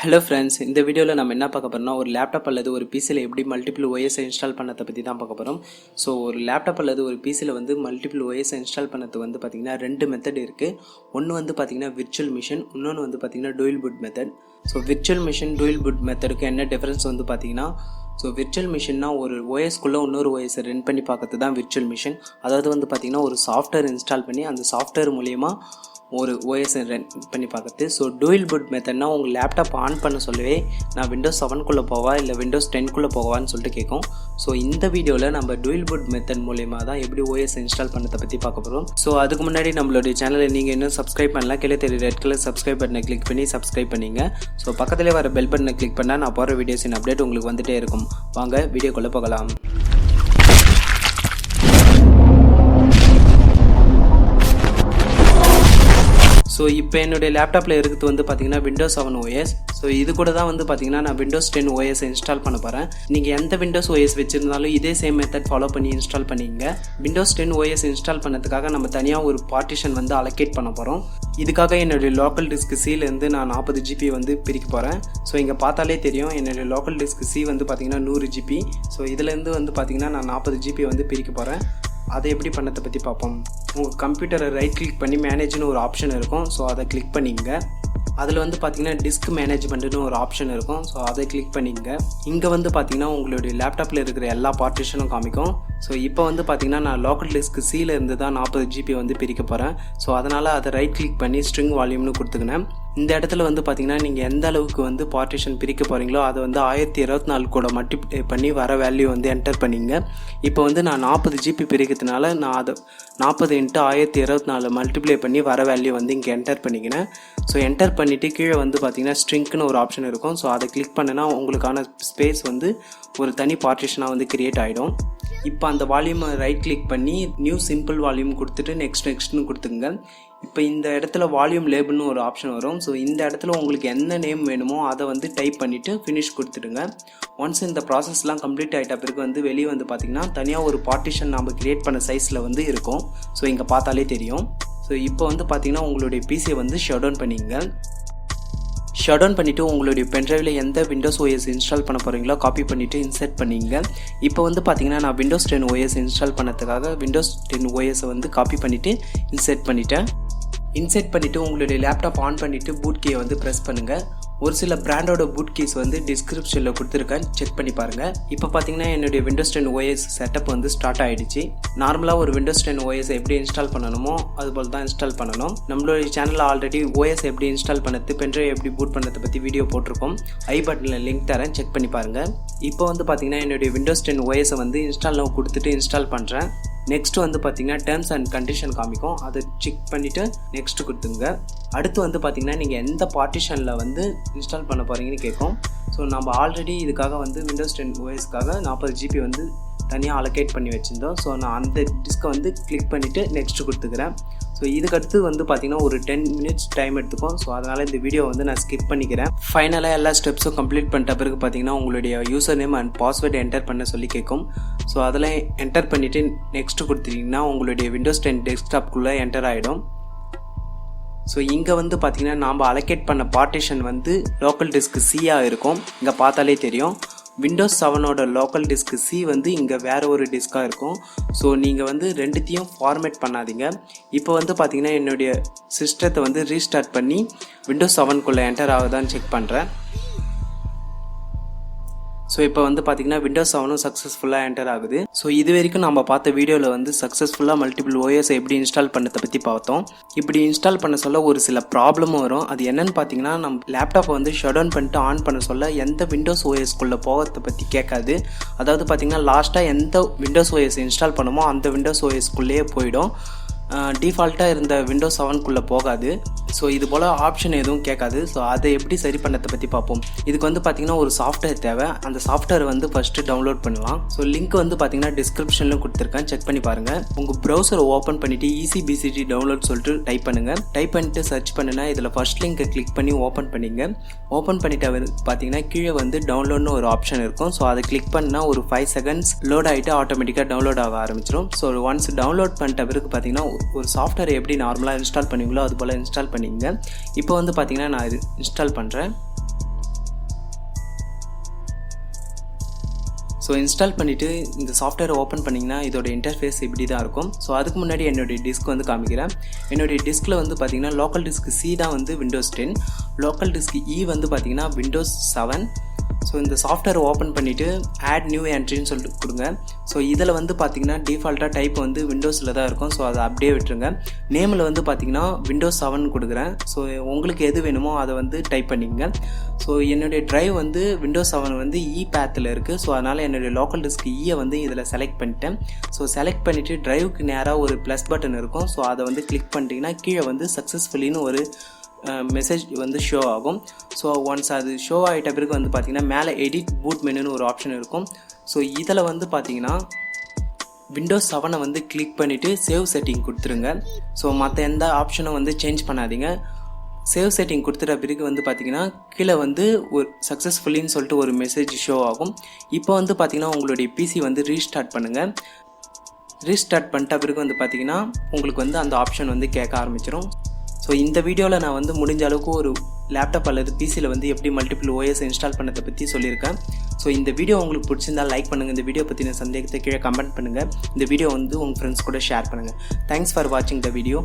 Hello friends, இந்த வீடியோவில் நம்ம என்ன பார்க்க போகிறோம்னா ஒரு லேப்டாப் அல்லது ஒரு பிசியில் எப்படி மல்டிபிள் ஓஎஸை இன்ஸ்டால் பண்ணதை பற்றி தான் பார்க்க போகிறோம். ஸோ ஒரு லேப்டாப் அல்லது ஒரு பிசியில் வந்து மல்டிபிள் ஓஎஸை இன்ஸ்டால் பண்ணது வந்து பார்த்திங்கன்னா ரெண்டு மெத்தட் இருக்குது. ஒன்று வந்து பார்த்திங்கன்னா விர்ச்சுவல் மிஷின், இன்னொன்று வந்து பார்த்திங்கன்னா dual boot method. So virtual machine dual boot மெத்தடுக்கு என்ன டிஃப்ரென்ஸ் வந்து பார்த்திங்கன்னா, ஸோ விர்ச்சுவல் மிஷின்னா ஒரு ஓஎஸ்க்குள்ளே இன்னொரு ஓஎஸை ரன் பண்ணி பார்க்கறது தான் விர்ச்சுவல் மிஷின். அதாவது வந்து பார்த்திங்கன்னா ஒரு சாஃப்ட்வேர் இன்ஸ்டால் பண்ணி அந்த சாஃப்ட்வேர் மூலிமா ஒரு ஓஎஸ் ரன் பண்ணி பார்க்குறது. ஸோ டூயல் பூட் மெத்தட்னா உங்கள் லேப்டாப் ஆன் பண்ண சொல்லவே நான் விண்டோஸ் 7குள்ளே போவா இல்லை விண்டோஸ் 10குள்ளே போவான்னு சொல்லிட்டு கேட்கும். ஸோ இந்த வீடியோவில் நம்ம டூயல் பூட் மெத்தட் மூலயமா தான் எப்படி ஓஎஸ் இன்ஸ்டால் பண்ணதை பற்றி பார்க்க போகிறோம். ஸோ அதுக்கு முன்னாடி நம்மளுடைய சேனலை நீங்கள் இன்னும் சப்ஸ்கிரைப் பண்ணலாம். கீழே தெரிய ரெட் கலர் சப்ஸ்கிரைப் பட்டனை கிளிக் பண்ணி சப்ஸ்கிரைப் பண்ணிங்க. ஸோ பக்கத்திலே வர பெல் பட்டனை கிளிக் பண்ணால் நான் போகிற வீடியோஸின் அப்டேட் உங்களுக்கு வந்துகிட்டே இருக்கும். வாங்க வீடியோக்குள்ளே போகலாம். ஸோ இப்போ என்னுடைய லேப்டாப்பில் இருக்கிறது வந்து பார்த்திங்கன்னா விண்டோஸ் 7 ஓஎஸ். ஸோ இது கூட தான் வந்து பார்த்திங்கன்னா நான் விண்டோஸ் 10 ஓஎஸ் இன்ஸ்டால் பண்ண போகிறேன். நீங்கள் எந்த விண்டோஸ் ஓஎஸ் வச்சுருந்தாலும் இதே சேம் மெத்தட் ஃபாலோ பண்ணி இன்ஸ்டால் பண்ணிங்க. விண்டோஸ் 10 ஓஎஸ் இன்ஸ்டால் பண்ணதுக்காக நம்ம தனியாக ஒரு பார்ட்டிஷன் வந்து அலோகேட் பண்ண போகிறோம். இதுக்காக என்னுடைய லோக்கல் டிஸ்க் சிலேருந்து நான் 40 GB வந்து பிரிக்க போகிறேன். ஸோ இங்கே பார்த்தாலே தெரியும் என்னுடைய லோக்கல் டிஸ்க் சி வந்து பார்த்திங்கன்னா 100 GB. ஸோ இதுலேருந்து வந்து பார்த்திங்கன்னா நான் 40 GB வந்து பிரிக்க போகிறேன். அதை எப்படி பண்ணதை பற்றி பார்ப்போம். உங்கள் கம்ப்யூட்டரை ரைட் கிளிக் பண்ணி மேனேஜ்னு ஒரு ஆப்ஷன் இருக்கும். ஸோ அதை கிளிக் பண்ணிங்க. அதில் வந்து பார்த்திங்கன்னா டிஸ்க் மேனேஜ்மெண்ட்டுன்னு ஒரு ஆப்ஷன் இருக்கும். ஸோ அதை கிளிக் பண்ணிங்க. இங்கே வந்து பார்த்திங்கன்னா உங்களுடைய லேப்டாப்பில் இருக்கிற எல்லா பார்ட்டிஷனும் காமிக்கும். ஸோ இப்போ வந்து பார்த்திங்கன்னா நான் லோக்கல் டிஸ்க் சியில் இருந்து தான் 40 GB வந்து பிரிக்க போகிறேன். ஸோ அதனால் அதை ரைட் கிளிக் பண்ணி ஸ்ட்ரிங் வால்யூம்னு கொடுத்துக்கினேன். இந்த இடத்துல வந்து பார்த்திங்கன்னா நீங்கள் எந்த அளவுக்கு வந்து பார்ட்டிஷன் பிரிக்க போகிறீங்களோ அதை வந்து 1024 கூட மல்டிப்ளை பண்ணி வர வேல்யூ வந்து என்டர் பண்ணிங்க. இப்போ வந்து நான் 40 GB பிரிக்கிறதுனால நான் அதை 40 × 1024 மல்டிப்ளை பண்ணி வர வேல்யூ வந்து இங்கே என்டர் பண்ணிக்கினேன். ஸோ என்டர் பண்ணிவிட்டு கீழே வந்து பார்த்திங்கன்னா ஸ்ட்ரிங்க்னு ஒரு ஆப்ஷன் இருக்கும். ஸோ அதை கிளிக் பண்ணினா உங்களுக்கான ஸ்பேஸ் வந்து ஒரு தனி பார்ட்டிஷனாக வந்து கிரியேட் ஆகிடும். இப்போ அந்த வால்யூமை ரைட் கிளிக் பண்ணி நியூ சிம்பிள் வால்யூம் கொடுத்துட்டு நெக்ஸ்ட்னு கொடுத்துங்க. இப்போ இந்த இடத்துல வால்யூம் லேபிள்னு ஒரு ஆப்ஷன் வரும். ஸோ இந்த இடத்துல உங்களுக்கு என்ன நேம் வேணுமோ அதை வந்து டைப் பண்ணிவிட்டு ஃபினிஷ் கொடுத்துடுங்க. ஒன்ஸ் இந்த ப்ராசஸ்லாம் கம்ப்ளீட் ஆகிட்ட பிறகு வந்து வெளியே வந்து பார்த்திங்கன்னா தனியாக ஒரு பார்ட்டிஷன் நம்ம கிரியேட் பண்ண சைஸில் வந்து இருக்கும். ஸோ இங்கே பார்த்தாலே தெரியும். ஸோ இப்போ வந்து பார்த்திங்கன்னா உங்களுடைய பிசியை வந்து ஷட் டவுன் பண்ணிங்க. ஷட் டவுன் பண்ணிவிட்டு உங்களுடைய பென்ட்ரைவில் எந்த விண்டோஸ் ஓஎஸ் இன்ஸ்டால் பண்ண போகிறீங்களோ காப்பி பண்ணிவிட்டு இன்சர்ட் பண்ணிங்க. இப்போ வந்து பார்த்திங்கன்னா நான் விண்டோஸ் 10 ஓஎஸ் இன்ஸ்டால் பண்ணதுக்காக விண்டோஸ் 10 ஓஎஸை வந்து காப்பி பண்ணிவிட்டு இன்சர்ட் பண்ணிவிட்டேன். இன்சர்ட் பண்ணிவிட்டு உங்களுடைய லேப்டாப் ஆன் பண்ணிவிட்டு பூட் கீயை வந்து ப்ரெஸ் பண்ணுங்கள். ஒரு சில பிராண்டோட பூட் கீஸ் வந்து டிஸ்கிரிப்ஷனில் கொடுத்துருக்கேன், செக் பண்ணி பாருங்கள். இப்போ பார்த்தீங்கன்னா என்னுடைய விண்டோஸ் 10 ஓஎஸ் செட்டப் வந்து ஸ்டார்ட் ஆகிடுச்சு. நார்மலாக ஒரு விண்டோஸ் 10 ஓஎஸ் எப்படி இன்ஸ்டால் பண்ணணுமோ அதுபோல் தான் இன்ஸ்டால் பண்ணணும். நம்மளுடைய சேனலில் ஆல்ரெடி ஓஎஸ் எப்படி இன்ஸ்டால் பண்ணது, பென்ட்ரைவ் எப்படி பூட் பண்ணதை பற்றி வீடியோ போட்டிருக்கோம். ஐ பட்டனில் லிங்க் தரேன், செக் பண்ணி பாருங்கள். இப்போ வந்து பார்த்தீங்கன்னா என்னுடைய விண்டோஸ் 10 ஓஎஸை வந்து இன்ஸ்டால் நவ் கொடுத்துட்டு இன்ஸ்டால் பண்ணுறேன். நெக்ஸ்ட் வந்து பார்த்திங்கன்னா டேர்ம்ஸ் அண்ட் கண்டிஷன் காமிக்கும், அதை செக் பண்ணிவிட்டு நெக்ஸ்ட்டு கொடுத்துங்க. அடுத்து வந்து பார்த்திங்கன்னா நீங்கள் எந்த பார்ட்டிஷனில் வந்து இன்ஸ்டால் பண்ண போகிறீங்கன்னு கேட்கும். ஸோ நம்ம ஆல்ரெடி இதுக்காக வந்து விண்டோஸ் 10 ஓஎஸ்க்காக 40 GB வந்து தனியாக அலோகேட் பண்ணி வச்சுருந்தோம். ஸோ நான் அந்த டிஸ்கை வந்து கிளிக் பண்ணிவிட்டு நெக்ஸ்ட்டு கொடுத்துக்கிறேன். ஸோ இதுக்கடுத்து வந்து பார்த்திங்கன்னா ஒரு 10 minutes டைம் எடுத்துக்கும். ஸோ அதனால் இந்த வீடியோ வந்து நான் ஸ்கிப் பண்ணிக்கிறேன். ஃபைனலாக எல்லா ஸ்டெப்ஸும் கம்ப்ளீட் பண்ணிட்ட பிறகு பார்த்திங்கன்னா உங்களுடைய user name and password enter பண்ண சொல்லி கேட்கும். ஸோ அதெல்லாம் என்டர் பண்ணிவிட்டு நெக்ஸ்ட்டு கொடுத்துட்டிங்கன்னா உங்களுடைய விண்டோஸ் 10 டெஸ்க்டாப்குள்ளே என்டர் ஆகிடும். ஸோ இங்கே வந்து பார்த்திங்கன்னா நாம் அலோகேட் பண்ண பார்ட்டிஷன் வந்து லோக்கல் டிஸ்க் சியாக இருக்கும். இங்கே பார்த்தாலே தெரியும். விண்டோஸ் 7ஓட லோக்கல் டிஸ்க் சி வந்து இங்கே வேறு ஒரு டிஸ்காக இருக்கும். ஸோ நீங்கள் வந்து ரெண்டுத்தையும் ஃபார்மேட் பண்ணாதீங்க. இப்போ வந்து பார்த்திங்கன்னா என்னுடைய சிஸ்டத்தை வந்து ரீஸ்டார்ட் பண்ணி விண்டோஸ் 7குள்ளே என்டர் ஆகுதான்னு செக் பண்ணுறேன். ஸோ இப்போ வந்து பார்த்திங்கன்னா விண்டோஸ் 7 சக்ஸஸ்ஃபுல்லாக என்டர் ஆகுது. ஸோ இது வரைக்கும் நம்ம பார்த்த வீடியோவில் வந்து சக்ஸஸ்ஃபுல்லாக மல்டிபிள் ஓஎஸ் எப்படி இன்ஸ்டால் பண்ணதை பற்றி பார்த்தோம். இப்படி இன்ஸ்டால் பண்ண சொல்ல ஒரு சில ப்ராப்ளமும் வரும். அது என்னென்னு பார்த்தீங்கன்னா நம்ம லேப்டாப்பை வந்து ஷட் டவுன் பண்ணிட்டு ஆன் பண்ண சொல்ல எந்த விண்டோஸ் ஓஎஸ்க்குள்ளே போகிறத பற்றி கேட்காது. அதாவது பார்த்திங்கன்னா லாஸ்ட்டாக எந்த விண்டோஸ் ஓஎஸ் இன்ஸ்டால் பண்ணுமோ அந்த விண்டோஸ் ஓஎஸ்க்குள்ளேயே போயிடும். டிஃபால்ட்டாக இருந்த விண்டோஸ் 7குள்ளே போகாது. ஸோ இது போல் ஆப்ஷன் எதுவும் கேட்காது. ஸோ அதை எப்படி சரி பண்ணதை பற்றி பார்ப்போம். இதுக்கு வந்து பார்த்திங்கன்னா ஒரு சாஃப்ட்வேர் தேவை. அந்த சாஃப்ட்வேர் வந்து ஃபஸ்ட்டு டவுன்லோட் பண்ணலாம். ஸோ லிங்க் வந்து பார்த்திங்கன்னா டிஸ்கிரிப்ஷனில் கொடுத்துருக்கேன், செக் பண்ணி பாருங்கள். உங்கள் ப்ரௌசரை ஓப்பன் பண்ணிவிட்டு ECBCD டவுன்லோட் சொல்லிட்டு டைப் பண்ணுங்கள். டைப் பண்ணிட்டு சர்ச் பண்ணுன்னா இதில் ஃபஸ்ட் லிங்கை கிளிக் பண்ணி ஓப்பன் பண்ணிங்க. ஓப்பன் பண்ணிட்டு பார்த்தீங்கன்னா கீழே வந்து டவுன்லோட்னு ஒரு ஆப்ஷன் இருக்கும். ஸோ அதை கிளிக் பண்ணால் ஒரு 5 seconds லோட் ஆகிட்டு ஆட்டோமேட்டிக்காக டவுன்லோட் ஆக ஆரம்பிச்சிடும். ஸோ ஒன்ஸ் டவுன்லோட் பண்ணிட்ட பிறகு பார்த்தீங்கன்னா ஒரு சாஃப்ட்வேர் எப்படி நார்மலாக இன்ஸ்டால் பண்ணுவீங்களோ அது போல் இன்ஸ்டால் பண்ணிங்க. இப்போ வந்து பார்த்தீங்கன்னா நான் இன்ஸ்டால் பண்ணுறேன். ஸோ இன்ஸ்டால் பண்ணிவிட்டு இந்த சாஃப்ட்வேரை ஓப்பன் பண்ணிங்கன்னா இதோட இன்டர்ஃபேஸ் இப்படி தான் இருக்கும். ஸோ அதுக்கு முன்னாடி என்னுடைய டிஸ்க் வந்து காமிக்கிறேன். என்னுடைய டிஸ்கில் வந்து பார்த்திங்கன்னா லோக்கல் டிஸ்க் சி தான் வந்து விண்டோஸ் 10, லோக்கல் டிஸ்க் இ வந்து பார்த்திங்கன்னா விண்டோஸ் 7. ஸோ இந்த சாஃப்ட்வேர் ஓப்பன் பண்ணிவிட்டு ஆட் நியூ என்ட்ரின்னு சொல்லிட்டு கொடுங்க. ஸோ இதில் வந்து பார்த்திங்கன்னா டிஃபால்ட்டாக டைப் வந்து விண்டோஸில் தான் இருக்கும். ஸோ அதை அப்படியே விட்டுருங்க. நேமில் வந்து பார்த்திங்கன்னா விண்டோஸ் 7 கொடுக்குறேன். ஸோ உங்களுக்கு எது வேணுமோ அதை வந்து டைப் பண்ணிக்கங்க. ஸோ என்னுடைய ட்ரைவ் வந்து விண்டோஸ் 7 வந்து இ பேத்தில் இருக்குது. ஸோ அதனால் என்னுடைய லோக்கல் டிஸ்க் ஈயை வந்து இதில் செலக்ட் பண்ணிட்டேன். ஸோ செலக்ட் பண்ணிவிட்டு ட்ரைவுக்கு நேராக ஒரு ப்ளஸ் பட்டன் இருக்கும். ஸோ அதை வந்து கிளிக் பண்ணிட்டீங்கன்னா கீழே வந்து சக்ஸஸ்ஃபுல்லின்னு ஒரு மெசேஜ் வந்து ஷோ ஆகும். ஸோ ஒன்ஸ் அது ஷோ ஆகிட்ட பிறகு வந்து பார்த்திங்கன்னா மேலே எடிட் பூட் மெனுன்னு ஒரு ஆப்ஷன் இருக்கும். ஸோ இதில் வந்து பார்த்திங்கன்னா விண்டோஸ் 7 வந்து கிளிக் பண்ணிவிட்டு சேவ் செட்டிங் கொடுத்துருங்க. ஸோ மற்ற எந்த ஆப்ஷனும் வந்து சேஞ்ச் பண்ணாதீங்க. சேவ் செட்டிங் கொடுத்துட்ட பிறகு வந்து பார்த்திங்கன்னா கீழே வந்து ஒரு சக்ஸஸ்ஃபுல்லின்னு சொல்லிட்டு ஒரு மெசேஜ் ஷோ ஆகும். இப்போ வந்து பார்த்திங்கன்னா உங்களுடைய பிசி வந்து ரீஸ்டார்ட் பண்ணுங்கள். ரீஸ்டார்ட் பண்ணிட்ட பிறகு வந்து பார்த்திங்கன்னா உங்களுக்கு வந்து அந்த ஆப்ஷன் வந்து கேட்க ஆரம்பிச்சிடும். ஸோ இந்த வீடியோவில் நான் வந்து முடிஞ்ச அளவுக்கு ஒரு லேப்டாப் அல்லது பிசியில் வந்து எப்படி மல்டிபிள் ஓஎஸ் இன்ஸ்டால் பண்ணதை பற்றி சொல்லியிருக்கேன். ஸோ இந்த வீடியோ உங்களுக்கு பிடிச்சிருந்தால் லைக் பண்ணுங்கள். இந்த வீடியோ பற்றின சந்தேகத்தை கீழே கமெண்ட் பண்ணுங்கள். இந்த வீடியோ வந்து உங்கள் ஃப்ரெண்ட்ஸ் கூட ஷேர் பண்ணுங்கள். தேங்க்ஸ் ஃபார் வாட்சிங் த வீடியோ.